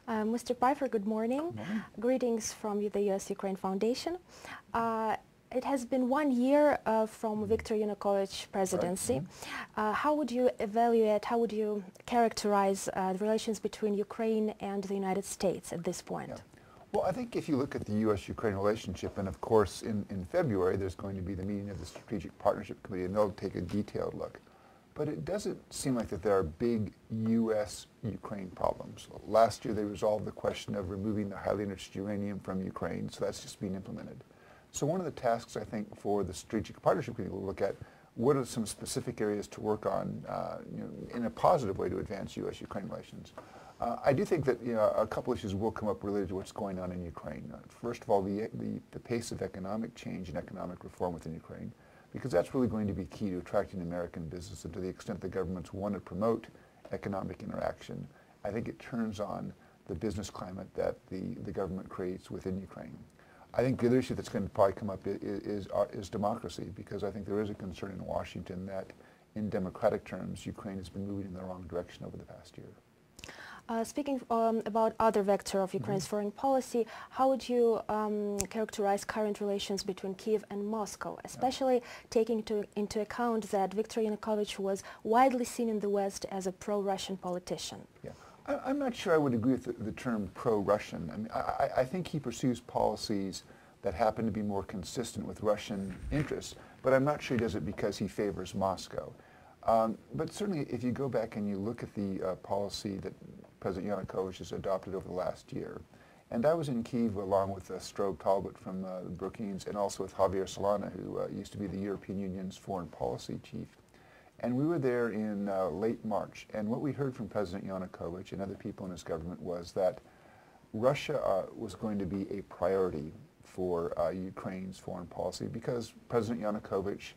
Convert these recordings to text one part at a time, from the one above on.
Mr. Pifer, good morning. Good morning. Greetings from the U.S.-Ukraine Foundation. It has been 1 year from Viktor Yanukovych presidency. Right. How would you evaluate, how would you characterize the relations between Ukraine and the United States at this point? Yeah. Well, I think if you look at the U.S.-Ukraine relationship, and of course in February there's going to be the meeting of the Strategic Partnership Committee, and they'll take a detailed look. But it doesn't seem like that there are big U.S.-Ukraine problems. Last year they resolved the question of removing the highly enriched uranium from Ukraine, so that's just being implemented. So one of the tasks, I think, for the Strategic Partnership Committee will look at what are some specific areas to work on in a positive way to advance U.S.-Ukraine relations. I do think that a couple issues will come up related to what's going on in Ukraine. First of all, the pace of economic change and economic reform within Ukraine, because that's really going to be key to attracting American business, and to the extent the governments want to promote economic interaction, I think it turns on the business climate that the government creates within Ukraine. I think the other issue that's going to probably come up is democracy, because I think there is a concern in Washington that in democratic terms Ukraine has been moving in the wrong direction over the past year. Speaking about other vector of Ukraine's foreign policy, how would you characterize current relations between Kiev and Moscow, especially taking into account that Viktor Yanukovych was widely seen in the West as a pro-Russian politician? Yeah. I'm not sure I would agree with the term pro-Russian. I mean, I think he pursues policies that happen to be more consistent with Russian interests, but I'm not sure he does it because he favors Moscow. But certainly if you go back and you look at the policy that President Yanukovych has adopted over the last year, and I was in Kyiv along with Strobe Talbot from Brookings, and also with Javier Solana, who used to be the European Union's foreign policy chief. And we were there in late March, and what we heard from President Yanukovych and other people in his government was that Russia was going to be a priority for Ukraine's foreign policy, because President Yanukovych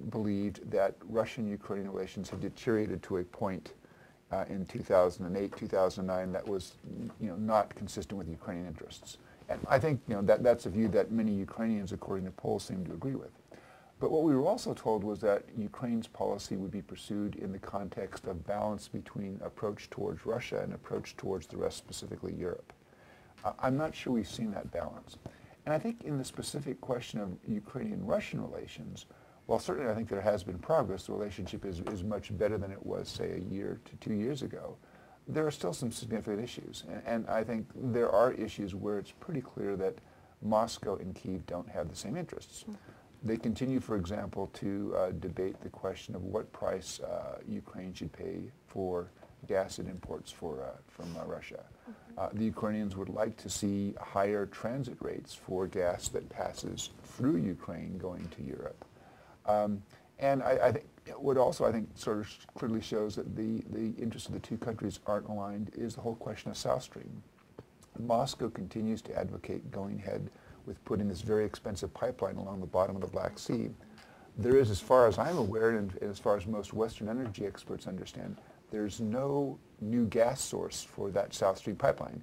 believed that Russian-Ukrainian relations had deteriorated to a point in 2008, 2009 that was not consistent with Ukrainian interests. And I think that's a view that many Ukrainians, according to polls, seem to agree with. But what we were also told was that Ukraine's policy would be pursued in the context of balance between approach towards Russia and approach towards the rest, specifically Europe. I'm not sure we've seen that balance. And I think in the specific question of Ukrainian-Russian relations, while certainly I think there has been progress, the relationship is much better than it was, say, a year to 2 years ago, there are still some significant issues. And I think there are issues where it's pretty clear that Moscow and Kyiv don't have the same interests. They continue, for example, to debate the question of what price Ukraine should pay for gas and imports from Russia. The Ukrainians would like to see higher transit rates for gas that passes through Ukraine going to Europe. And I think what also I think sort of clearly shows that the interests of the two countries aren't aligned is the whole question of South Stream. Moscow continues to advocate going ahead with putting this very expensive pipeline along the bottom of the Black Sea. There is, as far as I'm aware, and as far as most Western energy experts understand, there's no new gas source for that South Stream pipeline.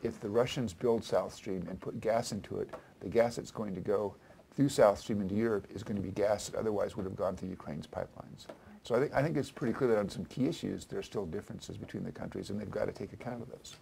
If the Russians build South Stream and put gas into it, the gas that's going to go through South Stream into Europe is going to be gas that otherwise would have gone through Ukraine's pipelines. So I think it's pretty clear that on some key issues there are still differences between the countries, and they've got to take account of those.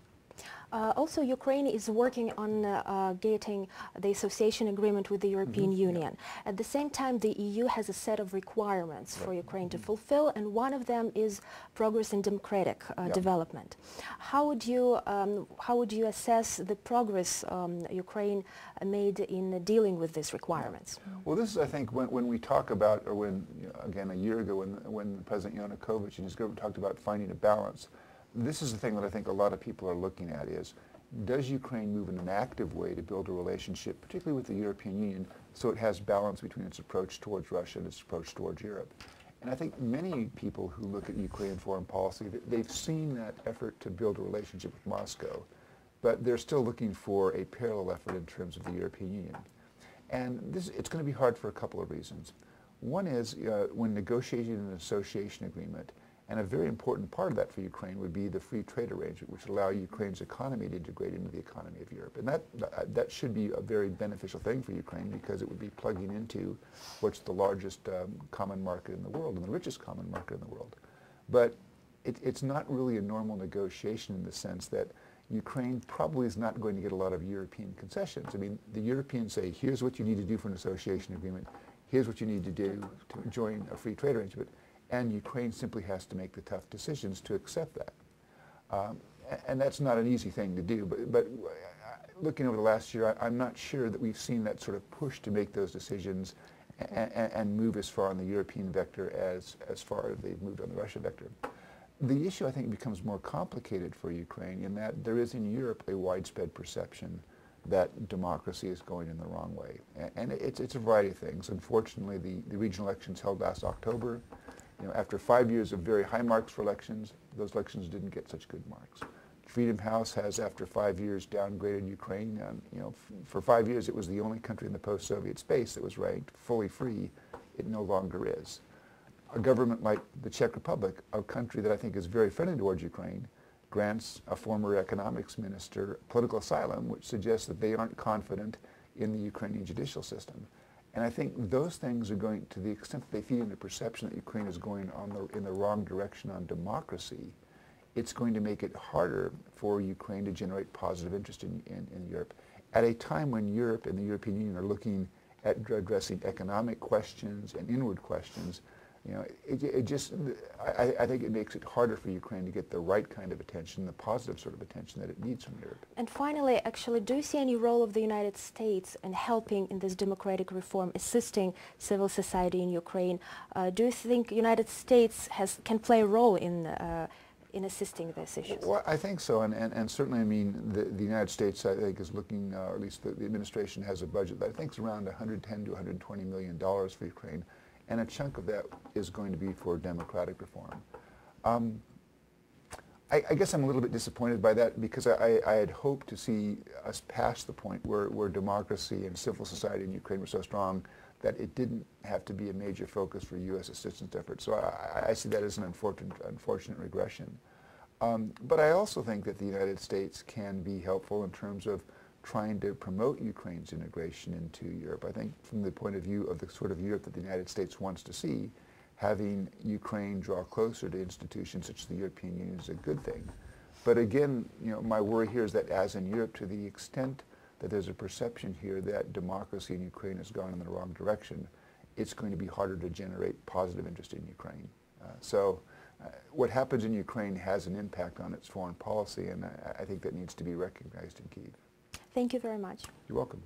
Also, Ukraine is working on getting the association agreement with the European Union. At the same time, the EU has a set of requirements for Ukraine to fulfill, and one of them is progress in democratic development. How would you assess the progress Ukraine made in dealing with these requirements? Well, this is, I think, when we talk about, or when, again, a year ago, when President Yanukovych and his government talked about finding a balance, this is the thing that I think a lot of people are looking at is, does Ukraine move in an active way to build a relationship, particularly with the European Union, so it has balance between its approach towards Russia and its approach towards Europe? And I think many people who look at Ukrainian foreign policy, they've seen that effort to build a relationship with Moscow, but they're still looking for a parallel effort in terms of the European Union. And it's going to be hard for a couple of reasons. One is when negotiating an association agreement, and a very important part of that for Ukraine would be the free trade arrangement, which would allow Ukraine's economy to integrate into the economy of Europe. And that should be a very beneficial thing for Ukraine, because it would be plugging into what's the largest common market in the world and the richest common market in the world. But it's not really a normal negotiation in the sense that Ukraine probably is not going to get a lot of European concessions. I mean, the Europeans say, here's what you need to do for an association agreement, here's what you need to do to join a free trade arrangement, and Ukraine simply has to make the tough decisions to accept that. And that's not an easy thing to do, but looking over the last year, I'm not sure that we've seen that sort of push to make those decisions and move as far on the European vector as far as they've moved on the Russia vector. The issue, I think, becomes more complicated for Ukraine in that there is in Europe a widespread perception that democracy is going in the wrong way. And it's a variety of things. Unfortunately, the regional elections held last October. After 5 years of very high marks for elections, those elections didn't get such good marks. Freedom House has, after 5 years, downgraded Ukraine. For 5 years, it was the only country in the post-Soviet space that was ranked fully free. It no longer is. A government like the Czech Republic, a country that I think is very friendly towards Ukraine, grants a former economics minister political asylum, which suggests that they aren't confident in the Ukrainian judicial system. And I think those things are going, to the extent that they feed into the perception that Ukraine is going in the wrong direction on democracy, it's going to make it harder for Ukraine to generate positive interest in Europe. At a time when Europe and the European Union are looking at addressing economic questions and inward questions, I think it makes it harder for Ukraine to get the right kind of attention, the positive sort of attention that it needs from Europe. And finally, actually, do you see any role of the United States in helping in this democratic reform, assisting civil society in Ukraine? Do you think the United States can play a role in assisting these issues? Well, I think so, and certainly, I mean, the United States, I think, is looking, or at least the administration has a budget that I think is around $110 to $120 million for Ukraine. And a chunk of that is going to be for democratic reform. I guess I'm a little bit disappointed by that because I had hoped to see us past the point where democracy and civil society in Ukraine were so strong that it didn't have to be a major focus for U.S. assistance efforts. So I see that as an unfortunate regression. But I also think that the United States can be helpful in terms of trying to promote Ukraine's integration into Europe. I think from the point of view of the sort of Europe that the United States wants to see, having Ukraine draw closer to institutions such as the European Union is a good thing. But again, my worry here is that as in Europe, to the extent that there's a perception here that democracy in Ukraine has gone in the wrong direction, it's going to be harder to generate positive interest in Ukraine. What happens in Ukraine has an impact on its foreign policy, and I think that needs to be recognized in Kyiv. Thank you very much. You're welcome.